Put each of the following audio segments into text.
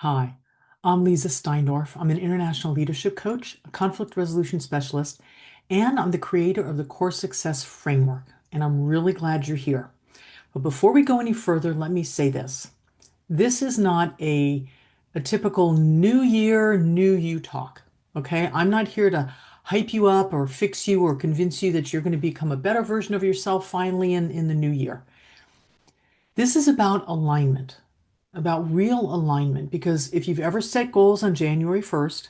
Hi, I'm Leezá Steindorf. I'm an international leadership coach, a conflict resolution specialist, and I'm the creator of the Core Success Framework. And I'm really glad you're here. But before we go any further, let me say this. This is not a typical new year, new you talk. Okay? I'm not here to hype you up or fix you or convince you that you're going to become a better version of yourself finally in the new year. This is about alignment, about real alignment, because if you've ever set goals on January 1st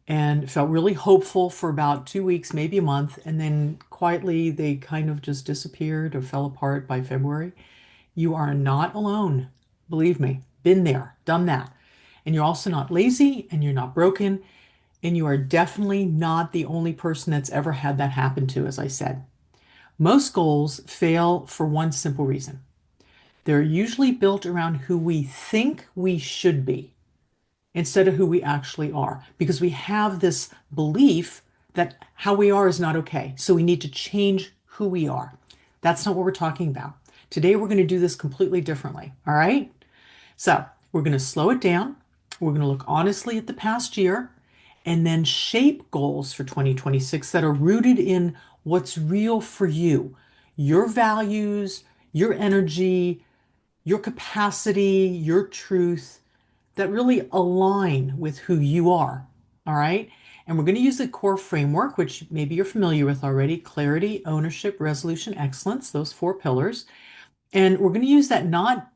and felt really hopeful for about 2 weeks, maybe a month, and then quietly they kind of just disappeared or fell apart by February, you are not alone. Believe me, been there, done that. And you're also not lazy and you're not broken, and you are definitely not the only person that's ever had that happen to, as I said. Most goals fail for one simple reason. They're usually built around who we think we should be instead of who we actually are, because we have this belief that how we are is not okay. So we need to change who we are. That's not what we're talking about. Today, we're going to do this completely differently. All right. So we're going to slow it down. We're going to look honestly at the past year and then shape goals for 2026 that are rooted in what's real for you, your values, your energy, your capacity, your truth that really align with who you are. All right. And we're going to use the core framework, which maybe you're familiar with already: clarity, ownership, resolution, excellence, those four pillars. And we're going to use that not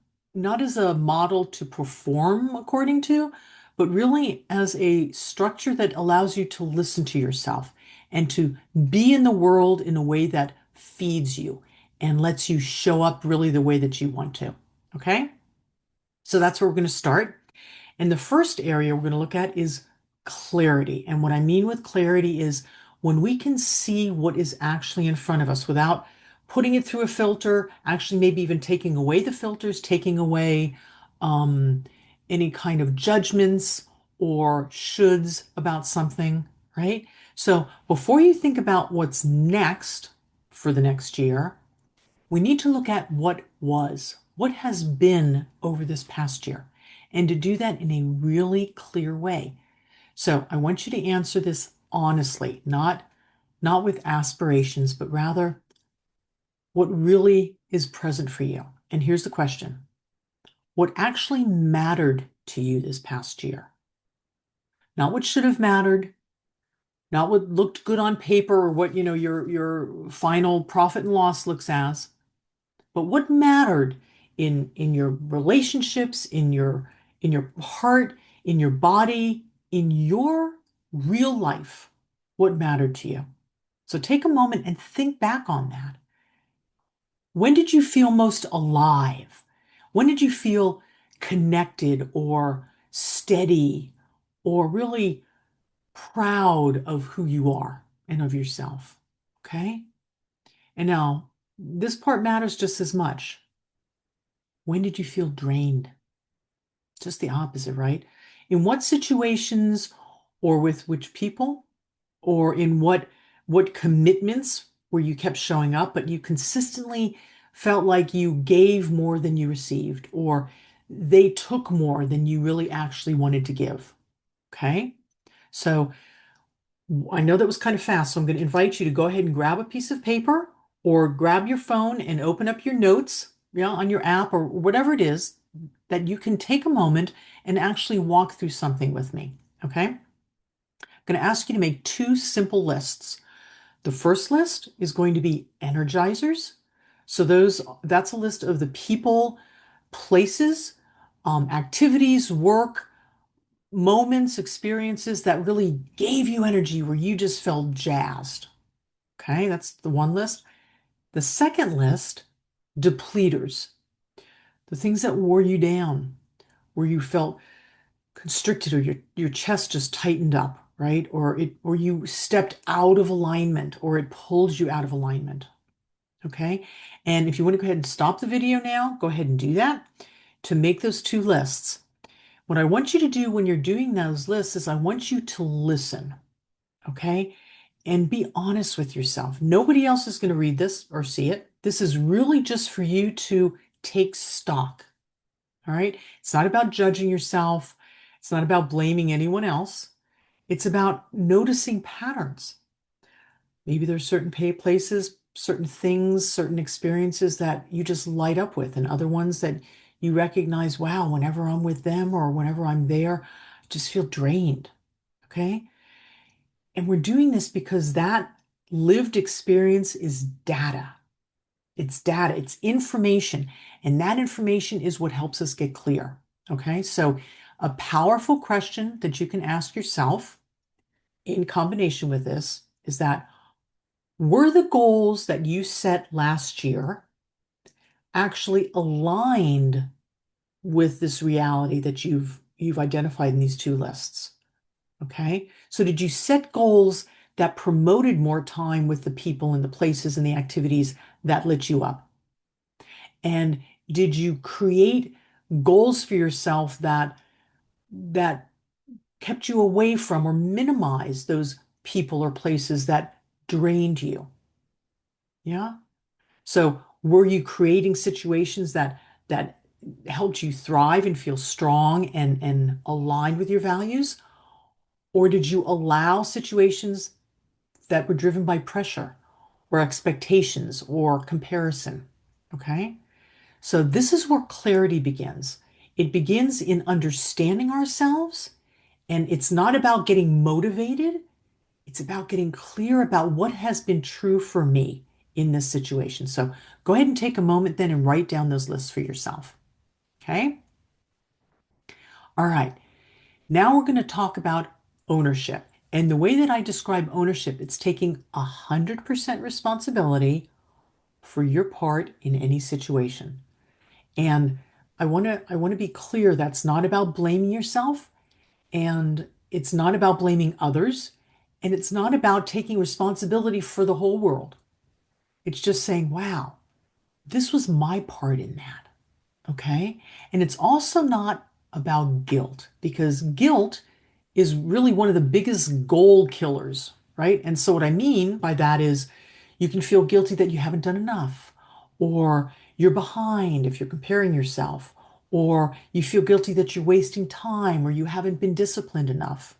as a model to perform according to, but really as a structure that allows you to listen to yourself and to be in the world in a way that feeds you and lets you show up really the way that you want to. Okay? So that's where we're going to start. And the first area we're going to look at is clarity. And what I mean with clarity is when we can see what is actually in front of us without putting it through a filter, actually, maybe even taking away the filters, taking away um, any kind of judgments or shoulds about something, right? So before you think about what's next for the next year, we need to look at what was, what has been over this past year, and to do that in a really clear way. So I want you to answer this honestly, not with aspirations, but rather what really is present for you. And here's the question. What actually mattered to you this past year? Not what should have mattered, not what looked good on paper or what, your final profit and loss looks as, but what mattered in your relationships, in your heart, in your body, in your real life, what mattered to you. So take a moment and think back on that. When did you feel most alive? When did you feel connected or steady or really proud of who you are and of yourself? Okay? And now, this part matters just as much. When did you feel drained? Just the opposite, right? In what situations or with which people or in what commitments where you kept showing up, but you consistently felt like you gave more than you received, or they took more than you really actually wanted to give. Okay? So I know that was kind of fast, so I'm going to invite you to go ahead and grab a piece of paper or grab your phone and open up your notes, on your app or whatever it is that you can take a moment and actually walk through something with me. Okay? I'm going to ask you to make two simple lists. The first list is going to be energizers. So that's a list of the people, places, activities, work, moments, experiences that really gave you energy where you just felt jazzed. Okay, that's the one list. The second list, depleters, the things that wore you down, where you felt constricted or your chest just tightened up, right? Or you stepped out of alignment or it pulled you out of alignment. Okay? And if you want to go ahead and stop the video now, go ahead and do that to make those two lists. What I want you to do when you're doing those lists is I want you to listen, okay? And be honest with yourself. Nobody else is going to read this or see it. This is really just for you to take stock. All right? It's not about judging yourself. It's not about blaming anyone else. It's about noticing patterns. Maybe there's certain places, certain things, certain experiences that you just light up with, and other ones that you recognize, wow, whenever I'm with them or whenever I'm there, I just feel drained. Okay. And we're doing this because that lived experience is data. It's data, it's information. And that information is what helps us get clear. Okay. So, a powerful question that you can ask yourself in combination with this is that, were the goals that you set last year actually aligned with this reality that you've identified in these two lists? Okay? So did you set goals that promoted more time with the people and the places and the activities that lit you up? And did you create goals for yourself that kept you away from or minimized those people or places that drained you? Yeah? So were you creating situations that helped you thrive and feel strong and aligned with your values? Or did you allow situations that were driven by pressure or expectations or comparison? Okay. So this is where clarity begins. It begins in understanding ourselves, and it's not about getting motivated. It's about getting clear about what has been true for me in this situation. So go ahead and take a moment then and write down those lists for yourself. Okay. All right. Now we're going to talk about ownership. And the way that I describe ownership, it's taking 100% responsibility for your part in any situation. And I want to be clear, that's not about blaming yourself, and it's not about blaming others, and it's not about taking responsibility for the whole world. It's just saying, wow, this was my part in that. Okay? And it's also not about guilt, because guilt is really one of the biggest goal killers, right? And so what I mean by that is you can feel guilty that you haven't done enough, or you're behind if you're comparing yourself, or you feel guilty that you're wasting time or you haven't been disciplined enough.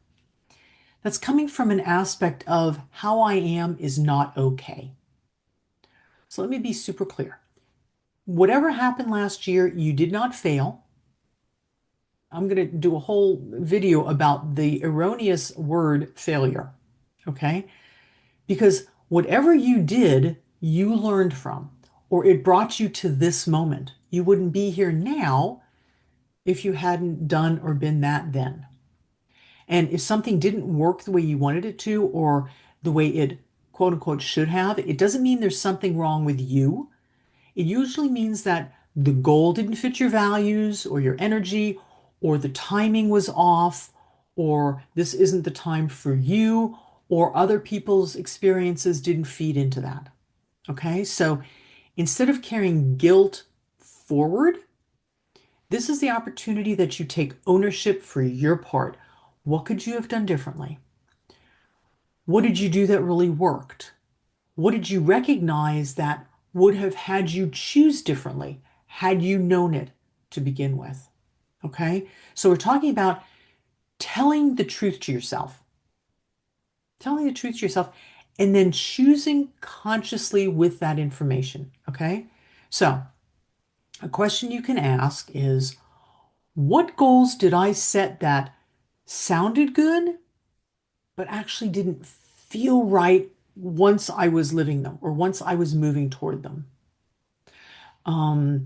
That's coming from an aspect of how I am is not okay. So let me be super clear. Whatever happened last year, you did not fail. I'm going to do a whole video about the erroneous word failure, okay? Because whatever you did, you learned from, or it brought you to this moment. You wouldn't be here now if you hadn't done or been that then. And if something didn't work the way you wanted it to, or the way it quote unquote should have, it doesn't mean there's something wrong with you. It usually means that the goal didn't fit your values or your energy, or the timing was off, or this isn't the time for you, or other people's experiences didn't feed into that. Okay, so instead of carrying guilt forward, this is the opportunity that you take ownership for your part. What could you have done differently? What did you do that really worked? What did you recognize that would have had you choose differently had you known it to begin with? Okay, so we're talking about telling the truth to yourself, telling the truth to yourself, and then choosing consciously with that information. Okay, so a question you can ask is, what goals did I set that sounded good, but actually didn't feel right once I was living them or once I was moving toward them? Um,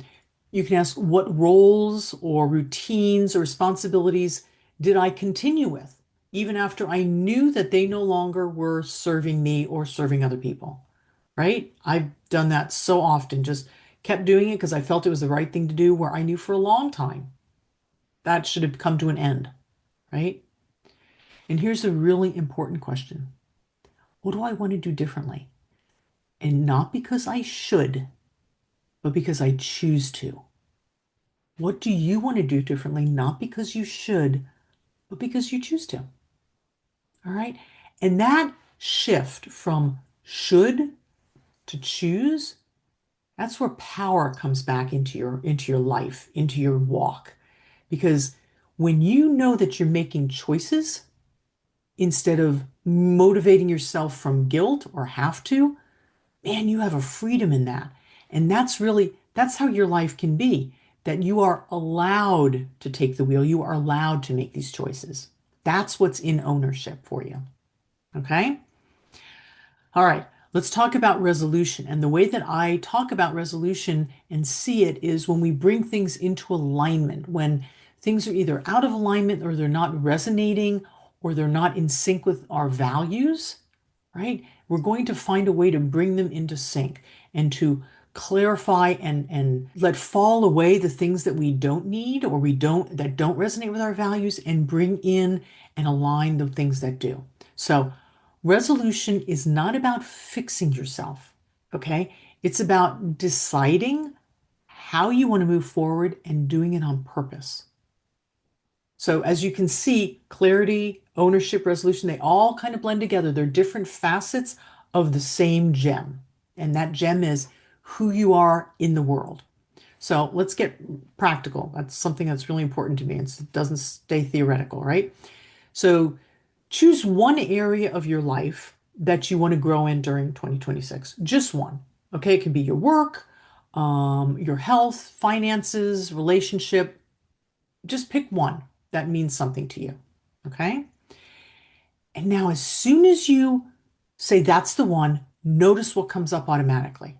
you can ask, what roles or routines or responsibilities did I continue with, even after I knew that they no longer were serving me or serving other people, right? I've done that so often, just kept doing it because I felt it was the right thing to do, where I knew for a long time that should have come to an end, right? And here's a really important question. What do I want to do differently? And not because I should, but because I choose to. What do you want to do differently? Not because you should, but because you choose to. All right. And that shift from should to choose, that's where power comes back into your life, into your walk. Because When you know that you're making choices instead of motivating yourself from guilt or have to, man, you have a freedom in that. And that's how your life can be, that you are allowed to take the wheel. You are allowed to make these choices. That's what's in ownership for you. Okay? All right, let's talk about resolution. And the way that I talk about resolution and see it is when we bring things into alignment, when things are either out of alignment or they're not resonating or they're not in sync with our values, right? We're going to find a way to bring them into sync and to clarify and let fall away the things that we don't need or that don't resonate with our values and bring in and align the things that do. So resolution is not about fixing yourself, okay? It's about deciding how you want to move forward and doing it on purpose. So as you can see, clarity, ownership, resolution, they all kind of blend together. They're different facets of the same gem. And that gem is who you are in the world. So let's get practical. That's something that's really important to me. It doesn't stay theoretical, right? So choose one area of your life that you want to grow in during 2026. Just one. Okay, it can be your work, your health, finances, relationship. Just pick one that means something to you. Okay? And now, as soon as you say that's the one, notice what comes up automatically.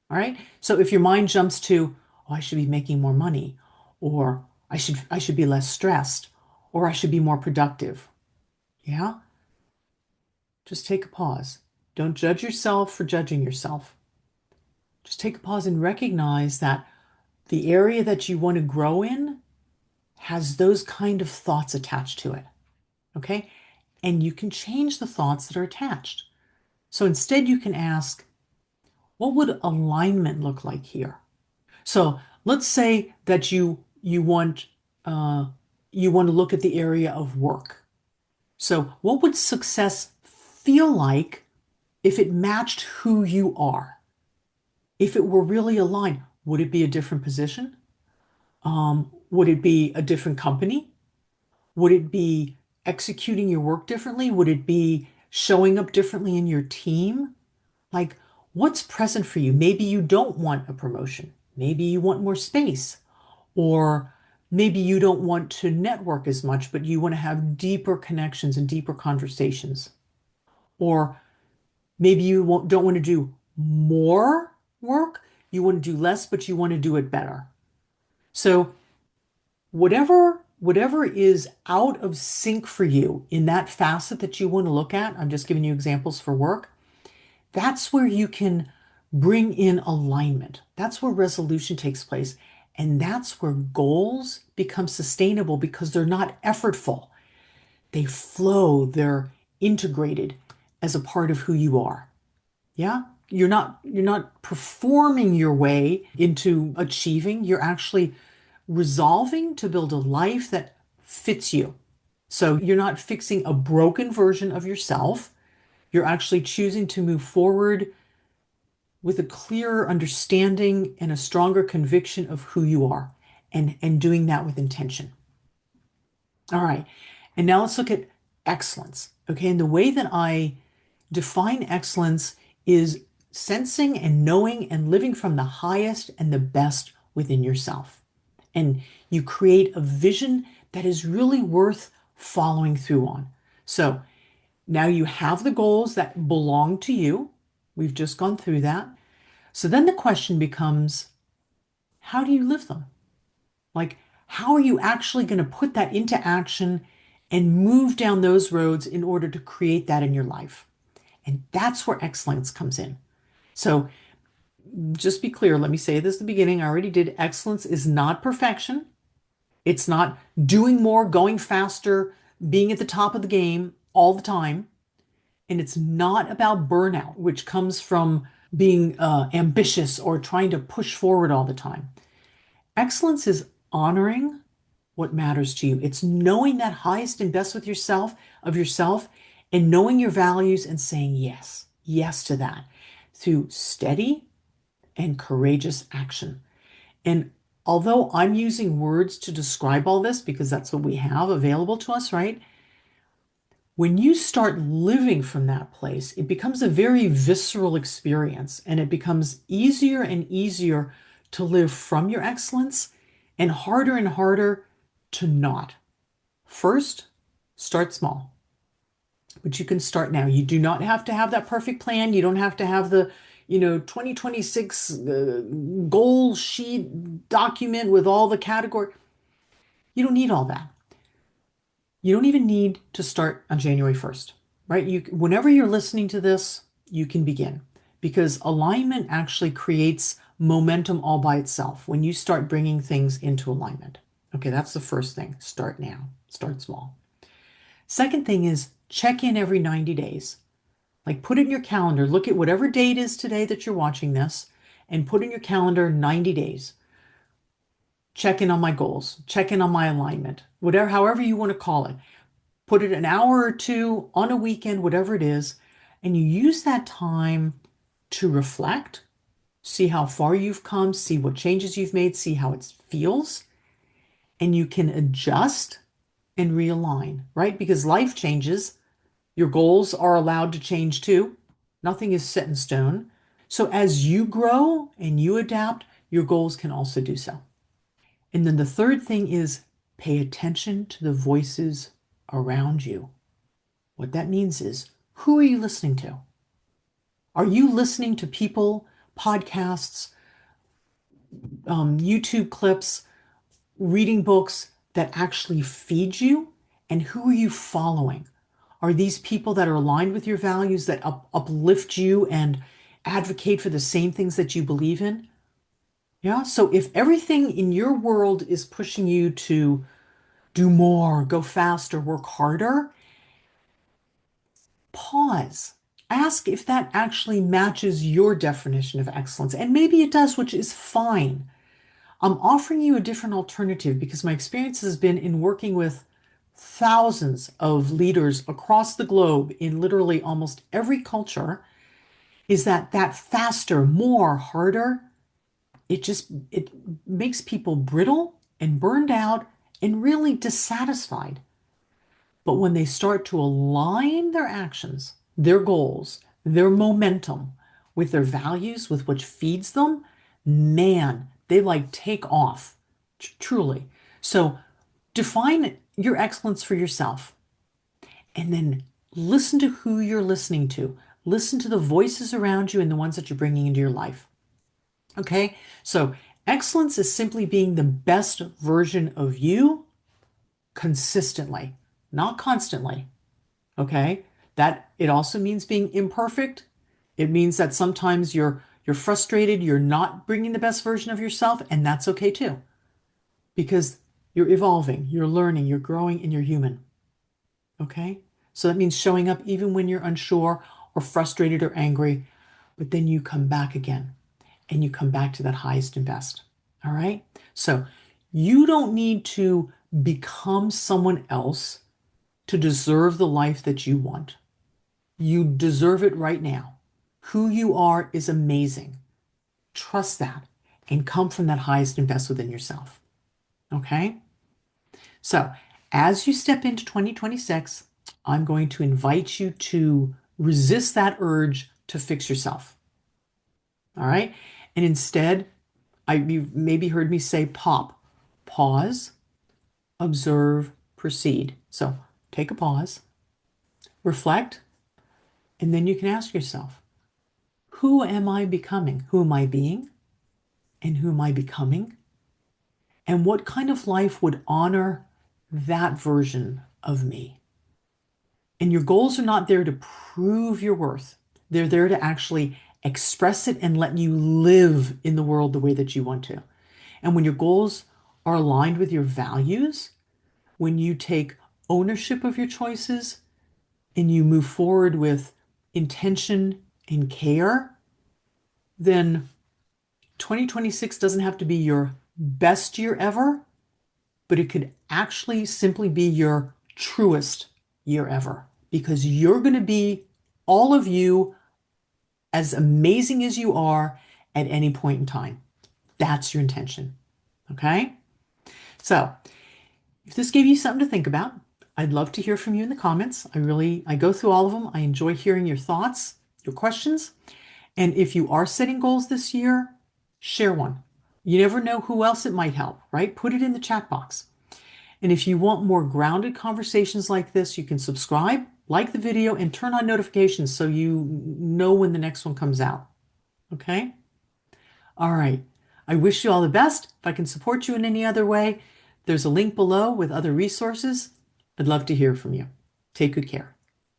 All right? So if your mind jumps to, oh, I should be making more money, or I should be less stressed, or I should be more productive. Yeah? Just take a pause. Don't judge yourself for judging yourself. Just take a pause and recognize that the area that you want to grow in has those kind of thoughts attached to it. Okay? And you can change the thoughts that are attached. So instead, you can ask, what would alignment look like here? So let's say that uh, you want to look at the area of work. So what would success feel like if it matched who you are? If it were really aligned, would it be a different position? Would it be a different company? Would it be executing your work differently? Would it be showing up differently in your team? Like, what's present for you? Maybe you don't want a promotion. Maybe you want more space. Or maybe you don't want to network as much, but you want to have deeper connections and deeper conversations. Or maybe you don't want to do more work. You want to do less, but you want to do it better. So whatever is out of sync for you in that facet that you want to look at, I'm just giving you examples for work, that's where you can bring in alignment. That's where resolution takes place. And that's where goals become sustainable because they're not effortful. They flow, they're integrated as a part of who you are. Yeah? You're not performing your way into achieving. You're actually resolving to build a life that fits you. So you're not fixing a broken version of yourself. You're actually choosing to move forward with a clearer understanding and a stronger conviction of who you are and doing that with intention. All right. And now let's look at excellence. Okay. And the way that I define excellence is sensing and knowing and living from the highest and the best within yourself. And you create a vision that is really worth following through on. So now you have the goals that belong to you. We've just gone through that. So then the question becomes, how do you live them? Like, how are you actually going to put that into action and move down those roads in order to create that in your life? And that's where excellence comes in. So just be clear. Let me say this at the beginning. I already did. Excellence is not perfection. It's not doing more, going faster, being at the top of the game all the time. And it's not about burnout, which comes from being ambitious or trying to push forward all the time. Excellence is honoring what matters to you. It's knowing that highest and best with yourself, of yourself, and knowing your values and saying yes, yes to that through steady and courageous action. And although I'm using words to describe all this because that's what we have available to us, right? When you start living from that place, it becomes a very visceral experience and it becomes easier and easier to live from your excellence and harder to not. First, start small, but you can start now. You do not have to have that perfect plan. You don't have to have the 2026 goal sheet document with all the category. You don't need all that. You don't even need to start on January 1st, right? Whenever you're listening to this, you can begin because alignment actually creates momentum all by itself when you start bringing things into alignment. Okay, that's the first thing. Start now. Start small. Second thing is check in every 90 days. Like put it in your calendar. Look at whatever date is today that you're watching this and put in your calendar 90 days. Check in on my goals. Check in on my alignment. Whatever, however you want to call it. Put it an hour or two on a weekend, whatever it is, and you use that time to reflect, see how far you've come, see what changes you've made, see how it feels, and you can adjust and realign, right? Because life changes. Your goals are allowed to change too. Nothing is set in stone. So as you grow and you adapt, your goals can also do so. And then the third thing is pay attention to the voices around you. What that means is, who are you listening to? Are you listening to people, podcasts, YouTube clips, reading books that actually feed you? And who are you following? Are these people that are aligned with your values, that uplift you and advocate for the same things that you believe in? Yeah. So if everything in your world is pushing you to do more, go faster, work harder, pause. Ask if that actually matches your definition of excellence. And maybe it does, which is fine. I'm offering you a different alternative because my experience has been in working with thousands of leaders across the globe in literally almost every culture, is that faster, more, harder, it makes people brittle and burned out and really dissatisfied. But when they start to align their actions, their goals, their momentum with their values, with what feeds them, man, they like take off, truly. So define your excellence for yourself and then listen to who you're listening to. Listen to the voices around you and the ones that you're bringing into your life. Okay, so excellence is simply being the best version of you consistently, not constantly. Okay, that it also means being imperfect. It means that sometimes you're frustrated, you're not bringing the best version of yourself, and that's okay too, because you're evolving, you're learning, you're growing, and you're human. Okay, so that means showing up even when you're unsure or frustrated or angry, but then you come back again and you come back to that highest and best. All right, so you don't need to become someone else to deserve the life that you want. You deserve it right now. Who you are is amazing. Trust that and come from that highest and best within yourself. Okay? So, as you step into 2026, I'm going to invite you to resist that urge to fix yourself. All right? And instead, you've maybe heard me say POP. Pause, observe, proceed. So, take a pause, reflect, and then you can ask yourself, who am I becoming? Who am I being? And who am I becoming? And what kind of life would honor that version of me? And your goals are not there to prove your worth. They're there to actually express it and let you live in the world the way that you want to. And when your goals are aligned with your values, when you take ownership of your choices and you move forward with intention and care, then 2026 doesn't have to be your best year ever, but it could actually simply be your truest year ever because you're going to be all of you as amazing as you are at any point in time. That's your intention. Okay? So if this gave you something to think about, I'd love to hear from you in the comments. I go through all of them. I enjoy hearing your thoughts, your questions. And if you are setting goals this year, share one. You never know who else it might help, right? Put it in the chat box. And if you want more grounded conversations like this, you can subscribe, like the video, and turn on notifications so you know when the next one comes out. Okay? All right. I wish you all the best. If I can support you in any other way, there's a link below with other resources. I'd love to hear from you. Take good care.